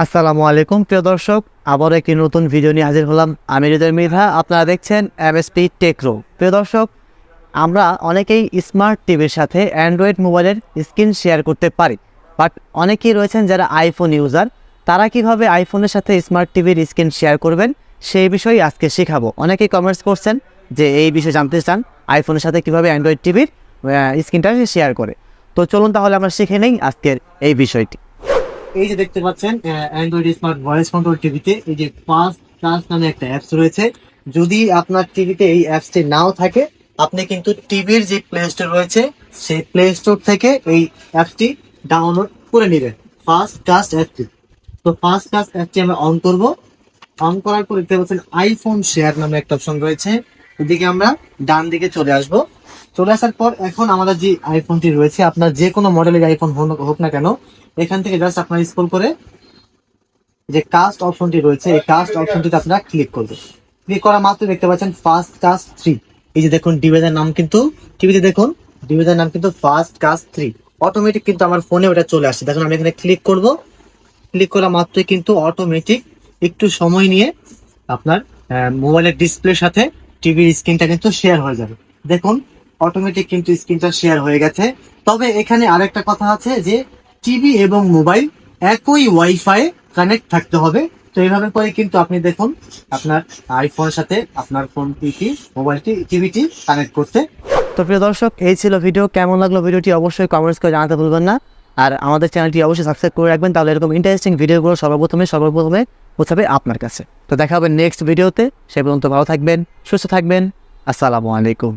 আসসালামু আলাইকুম প্রিয় দর্শক, আবার একটি নতুন ভিডিও নিয়ে হাজির হলাম। আমি হৃদয় মৃধা, আপনারা দেখছেন এমএসপি টেকরো। প্রিয় দর্শক, আমরা অনেকেই স্মার্ট টিভির সাথে অ্যান্ড্রয়েড মোবাইলের স্ক্রিন শেয়ার করতে পারি, বাট অনেকেই রয়েছেন যারা আইফোন ইউজার। তারা কিভাবে আইফোনের সাথে স্মার্ট টিভির স্ক্রিন শেয়ার করবেন সেই বিষয়ে আজকে শেখাবো। অনেকেই কমেন্টস করছেন যে এই বিষয়ে জানতে চান আইফোনের সাথে কিভাবে অ্যান্ড্রয়েড টিভির স্ক্রিনটা শেয়ার করে। তো চলুন তাহলে আমরা শিখে নেই আজকের এই বিষয়টি। এই যে দেখতে পাচ্ছেন অ্যান্ড্রয়েড স্মার্ট ভয়েস কন্ট্রোল টিভিতে এই যে ফাস্ট টাচ নামে একটা অ্যাপস রয়েছে। যদি আপনার টিভিতে এই অ্যাপসটি নাও থাকে, আপনি কিন্তু টিভির যে প্লে স্টোর রয়েছে সেই প্লে স্টোর থেকে এই অ্যাপসটি ডাউনলোড করে নেবেন, ফাস্ট টাচ অ্যাপটি। তো ফাস্ট টাচ অ্যাপটি আমরা অন করব। অন করার পর দেখতে পাচ্ছেন আইফোন শেয়ার নামে একটা অপশন রয়েছে। এদিকে আমরা ডান দিকে চলে আসব। চলে আসার পর এখন আমাদের যে আইফোনটি রয়েছে, আপনার যে কোনো মডেলের আইফোন হোক না কেন, এখান থেকে জাস্ট আপনার স্ক্রল করে যে কাস্ট অপশনটি রয়েছে এই কাস্ট অপশনটিতে আপনারা ক্লিক করবেন। ক্লিক করা মাত্র দেখতে পাচ্ছেন ফাস্ট কাস্ট 3। এই যে দেখুন ডিভাইসের নাম কিন্তু টিভিতে দেখুন ডিভাইসের নাম কিন্তু ফাস্ট কাস্ট 3। অটোমেটিক কিন্তু আমার ফোনে ওটা চলে আসছে। দেখুন আমি এখানে ক্লিক করব। ক্লিক করা মাত্রই কিন্তু অটোমেটিক একটু সময় নিয়ে আপনার মোবাইলের ডিসপ্লের সাথে টিভির স্ক্রিনটা কিন্তু শেয়ার হয়ে যাবে। দেখুন অটোমেটিক কিন্তু স্ক্রিনটা শেয়ার হয়ে গেছে। তবে এখানে আরেকটা কথা আছে যে টিভি এবং মোবাইল একই ওয়াইফাই কানেক্ট থাকতে হবে। তো এইভাবে করে কিন্তু আপনি দেখুন আপনার আইফোনের সাথে আপনার ফোনটি মোবাইলটি টিভিটি কানেক্ট করতে। তো প্রিয় দর্শক, এই ছিল ভিডিও। কেমন লাগলো ভিডিওটি অবশ্যই কমেন্টস করে জানাতে ভুলবেন না। আর আমাদের চ্যানেলটি অবশ্যই সাবস্ক্রাইব করে রাখবেন, তাহলে এরকম ইন্টারেস্টিং ভিডিওগুলো সর্বপ্রথমে পৌঁছাবে আপনার কাছে। তো দেখা হবে নেক্সট ভিডিওতে। সে পর্যন্ত ভালো থাকবেন, সুস্থ থাকবেন। আসসালামু আলাইকুম।